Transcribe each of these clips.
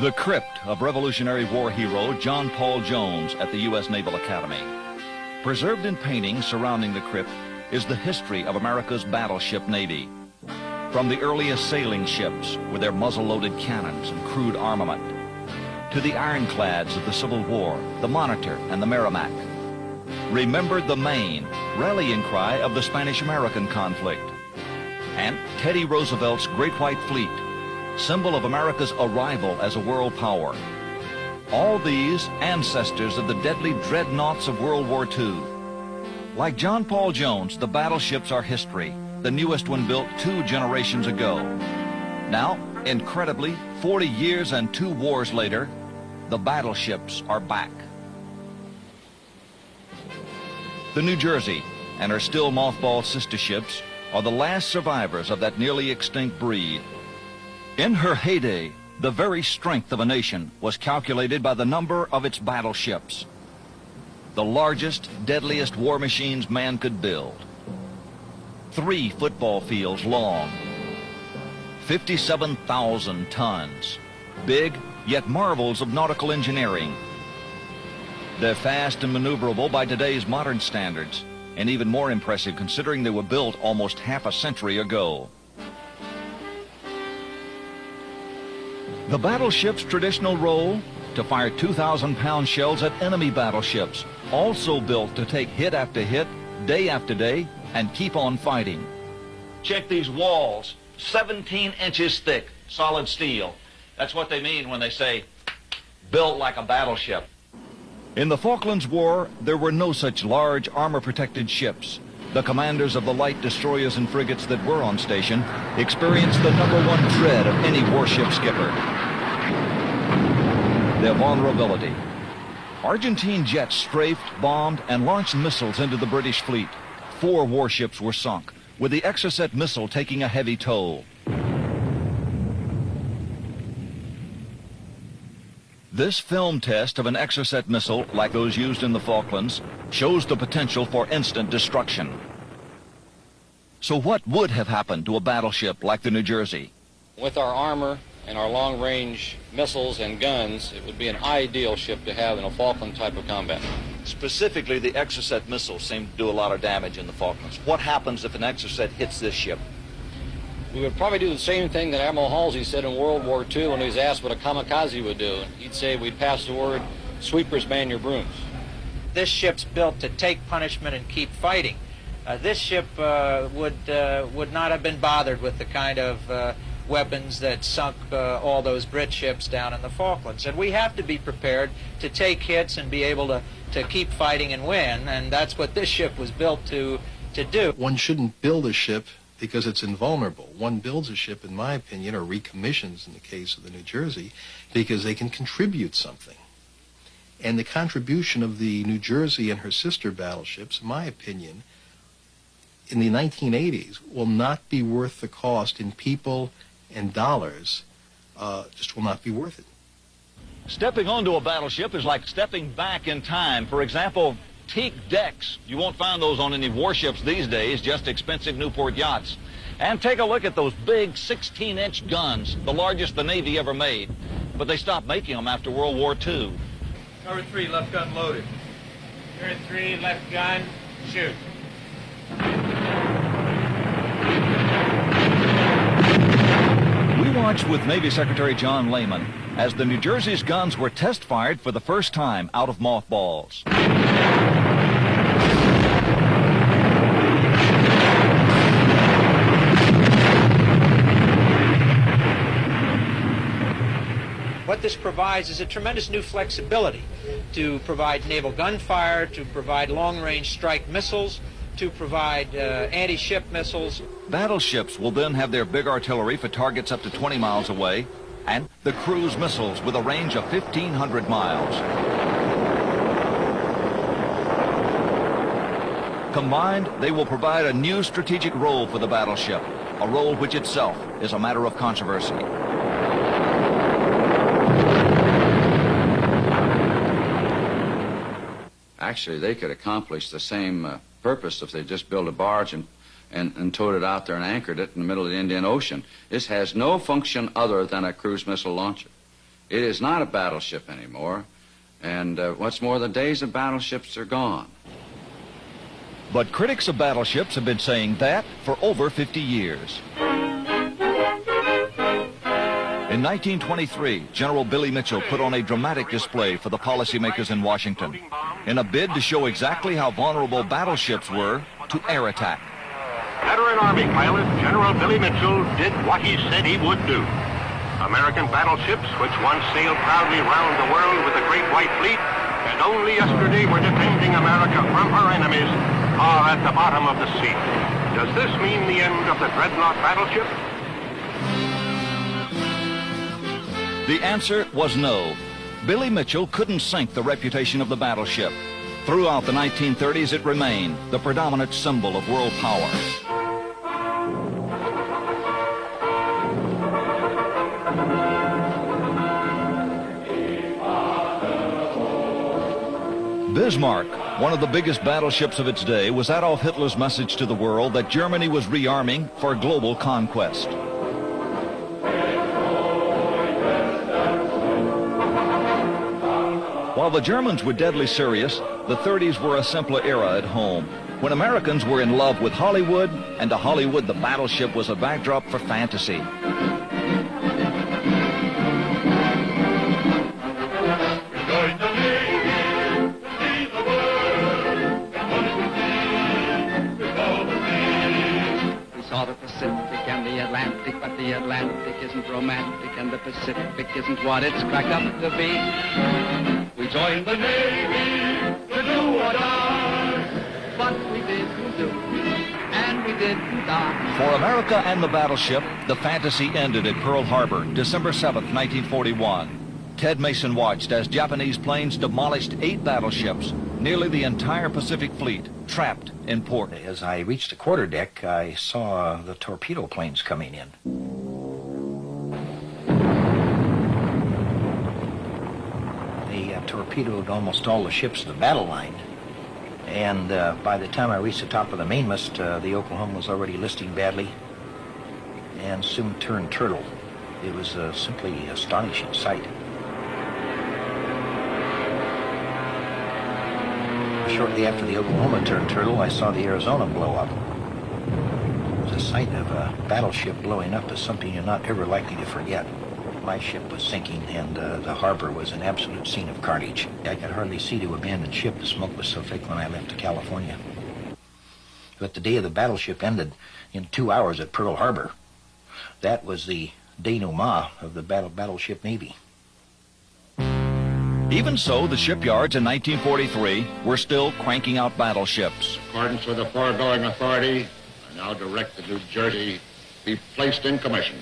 The crypt of Revolutionary War hero John Paul Jones at the U.S. Naval Academy. Preserved in paintings surrounding the crypt is the history of America's battleship navy. From the earliest sailing ships with their muzzle-loaded cannons and crude armament, to the ironclads of the Civil War, the Monitor and the Merrimac. Remembered the Maine, rallying cry of the Spanish-American conflict. And Teddy Roosevelt's Great White Fleet, symbol of America's arrival as a world power. All these ancestors of the deadly dreadnoughts of World War II. Like John Paul Jones, the battleships are history, the newest one built 2 generations ago. Now, incredibly, 40 years and 2 wars later, the battleships are back. The New Jersey and her still mothballed sister ships are the last survivors of that nearly extinct breed. In her heyday, the very strength of a nation was calculated by the number of its battleships. The largest, deadliest war machines man could build. 3 football fields long, 57,000 tons, big yet marvels of nautical engineering. They're fast and maneuverable by today's modern standards, and even more impressive considering they were built almost half a century ago. The battleship's traditional role? To fire 2,000-pound shells at enemy battleships, also built to take hit after hit, day after day, and keep on fighting. Check these walls, 17 inches thick, solid steel. That's what they mean when they say, built like a battleship. In the Falklands War, there were no such large armor-protected ships. The commanders of the light destroyers and frigates that were on station experienced the #1 dread of any warship skipper: their vulnerability. Argentine jets strafed, bombed, and launched missiles into the British fleet. 4 warships were sunk, with the Exocet missile taking a heavy toll. This film test of an Exocet missile, like those used in the Falklands, shows the potential for instant destruction. So what would have happened to a battleship like the New Jersey? With our armor and our long-range missiles and guns, it would be an ideal ship to have in a Falkland type of combat. Specifically, the Exocet missiles seem to do a lot of damage in the Falklands. What happens if an Exocet hits this ship? We would probably do the same thing that Admiral Halsey said in World War II when he was asked what a kamikaze would do. He'd say, we'd pass the word, sweepers man your brooms. This ship's built to take punishment and keep fighting. This ship would not have been bothered with the kind of weapons that sunk all those Brit ships down in the Falklands. And we have to be prepared to take hits and be able to keep fighting and win, and that's what this ship was built to do. One shouldn't build a ship because it's invulnerable. One builds a ship, in my opinion, or recommissions in the case of the New Jersey, because they can contribute something. And the contribution of the New Jersey and her sister battleships, in my opinion, in the 1980s will not be worth the cost in people and dollars, just will not be worth it. Stepping onto a battleship is like stepping back in time. For example, teak decks. You won't find those on any warships these days, just expensive Newport yachts. And take a look at those big 16-inch guns, the largest the Navy ever made. But they stopped making them after World War II. Cover 3, left gun loaded. Cover 3, left gun, shoot. We watched with Navy Secretary John Lehman as the New Jersey's guns were test-fired for the first time out of mothballs. What this provides is a tremendous new flexibility to provide naval gunfire, to provide long-range strike missiles, to provide anti-ship missiles. Battleships will then have their big artillery for targets up to 20 miles away, and the cruise missiles with a range of 1,500 miles. Combined, they will provide a new strategic role for the battleship, a role which itself is a matter of controversy. Actually, they could accomplish the same purpose if they just built a barge and towed it out there and anchored it in the middle of the Indian Ocean. This has no function other than a cruise missile launcher. It is not a battleship anymore, and what's more, the days of battleships are gone. But critics of battleships have been saying that for over 50 years. In 1923, General Billy Mitchell put on a dramatic display for the policymakers in Washington in a bid to show exactly how vulnerable battleships were to air attack. Veteran Army pilot General Billy Mitchell did what he said he would do. American battleships, which once sailed proudly round the world with the Great White Fleet, and only yesterday were defending America from her enemies, are at the bottom of the sea. Does this mean the end of the dreadnought battleship? The answer was no. Billy Mitchell couldn't sink the reputation of the battleship. Throughout the 1930s, it remained the predominant symbol of world power. Bismarck, one of the biggest battleships of its day, was Adolf Hitler's message to the world that Germany was rearming for global conquest. While the Germans were deadly serious, the 30s were a simpler era at home, when Americans were in love with Hollywood, and to Hollywood the battleship was a backdrop for fantasy. The Pacific and the Atlantic, but the Atlantic isn't romantic and the Pacific isn't what it's cracked up to be. We joined the Navy to do or die, but we didn't do, and we didn't die. For America and the battleship, the fantasy ended at Pearl Harbor, December 7th, 1941. Ted Mason watched as Japanese planes demolished 8 battleships, nearly the entire Pacific Fleet, trapped in port. As I reached the quarterdeck, I saw the torpedo planes coming in. They torpedoed almost all the ships of the battle line. And by the time I reached the top of the mainmast, the Oklahoma was already listing badly and soon turned turtle. It was simply an astonishing sight. Shortly after the Oklahoma turned turtle, I saw the Arizona blow up. The sight of a battleship blowing up is something you're not ever likely to forget. My ship was sinking, and the harbor was an absolute scene of carnage. I could hardly see to abandon ship. The smoke was so thick when I left to California. But the day of the battleship ended in 2 hours at Pearl Harbor. That was the denouement of the battleship Navy. Even so, the shipyards in 1943 were still cranking out battleships. In accordance with the foregoing authority, I now direct the New Jersey be placed in commission.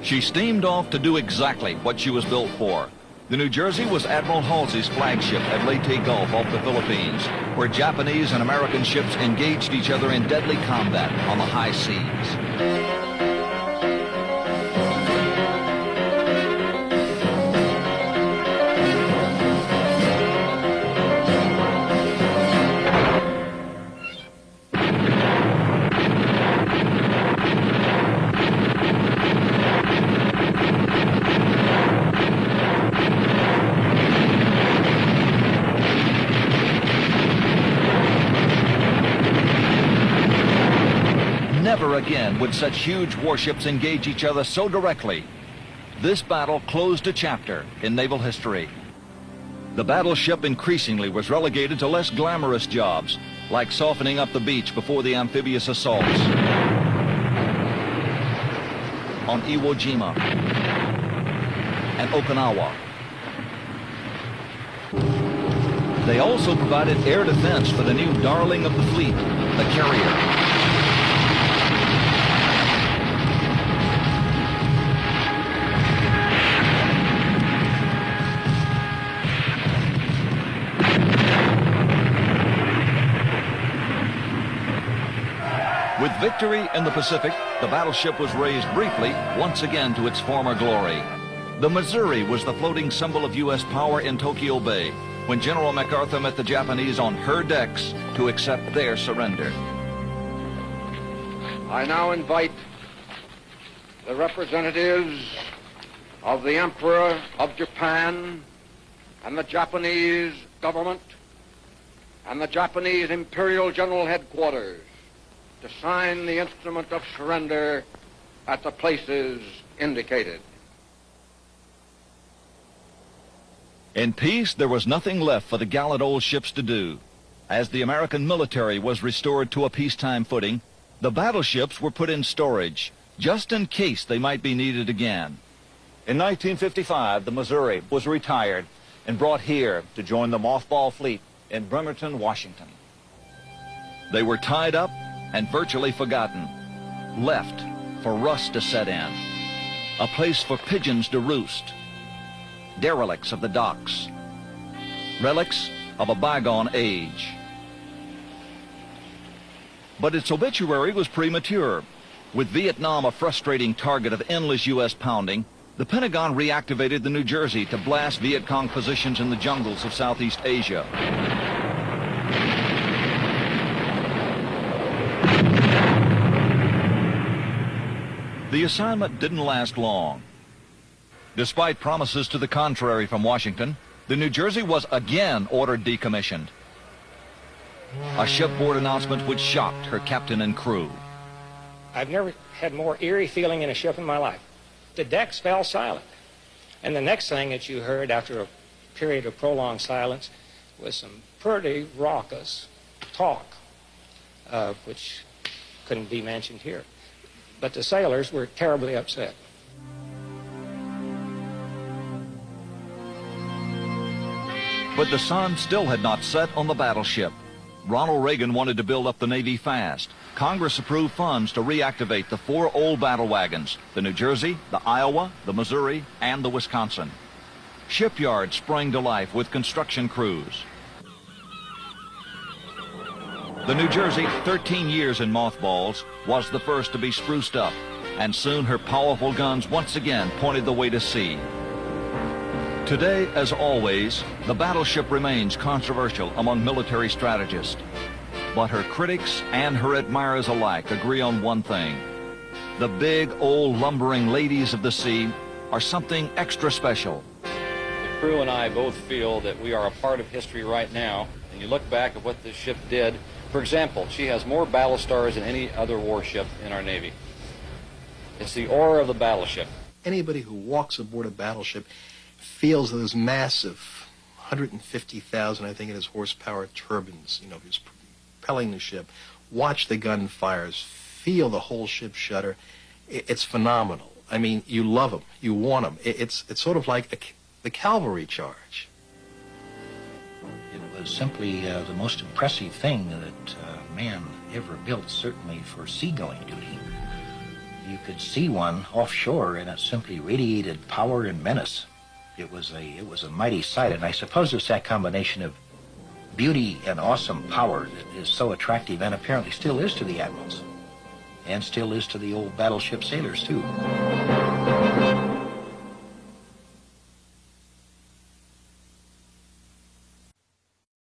She steamed off to do exactly what she was built for. The New Jersey was Admiral Halsey's flagship at Leyte Gulf off the Philippines, where Japanese and American ships engaged each other in deadly combat on the high seas. Never again would such huge warships engage each other so directly. This battle closed a chapter in naval history. The battleship increasingly was relegated to less glamorous jobs, like softening up the beach before the amphibious assaults on Iwo Jima and Okinawa. They also provided air defense for the new darling of the fleet, the carrier. With victory in the Pacific, the battleship was raised briefly once again to its former glory. The Missouri was the floating symbol of U.S. power in Tokyo Bay when General MacArthur met the Japanese on her decks to accept their surrender. I now invite the representatives of the Emperor of Japan and the Japanese government and the Japanese Imperial General Headquarters to sign the instrument of surrender at the places indicated. In peace, there was nothing left for the gallant old ships to do. As the American military was restored to a peacetime footing, the battleships were put in storage, just in case they might be needed again. In 1955, the Missouri was retired and brought here to join the mothball fleet in Bremerton, Washington. They were tied up and virtually forgotten, left for rust to set in, a place for pigeons to roost, derelicts of the docks, relics of a bygone age. But its obituary was premature. With Vietnam a frustrating target of endless U.S. pounding, the Pentagon reactivated the New Jersey to blast Viet Cong positions in the jungles of Southeast Asia. The assignment didn't last long. Despite promises to the contrary from Washington, the New Jersey was again ordered decommissioned. A shipboard announcement which shocked her captain and crew. I've never had more eerie feeling in a ship in my life. The decks fell silent. And the next thing that you heard after a period of prolonged silence was some pretty raucous talk, which couldn't be mentioned here. But the sailors were terribly upset. But the sun still had not set on the battleship. Ronald Reagan wanted to build up the Navy fast. Congress approved funds to reactivate the 4 old battle wagons, the New Jersey, the Iowa, the Missouri, and the Wisconsin. Shipyards sprang to life with construction crews. The New Jersey, 13 years in mothballs, was the first to be spruced up, and soon her powerful guns once again pointed the way to sea. Today, as always, the battleship remains controversial among military strategists. But her critics and her admirers alike agree on one thing. The big, old, lumbering ladies of the sea are something extra special. The crew and I both feel that we are a part of history right now, and you look back at what this ship did. For example, she has more battle stars than any other warship in our Navy. It's the aura of the battleship. Anybody who walks aboard a battleship feels those massive 150,000, I think it is, horsepower turbines, who's propelling the ship. Watch the gunfires, feel the whole ship shudder. It's phenomenal. I mean, you love them, you want them. It's sort of like the cavalry charge. It was simply the most impressive thing that man ever built, certainly for seagoing duty. You could see one offshore, and it simply radiated power and menace. It was a mighty sight, and I suppose it's that combination of beauty and awesome power that is so attractive, and apparently still is to the admirals, and still is to the old battleship sailors, too.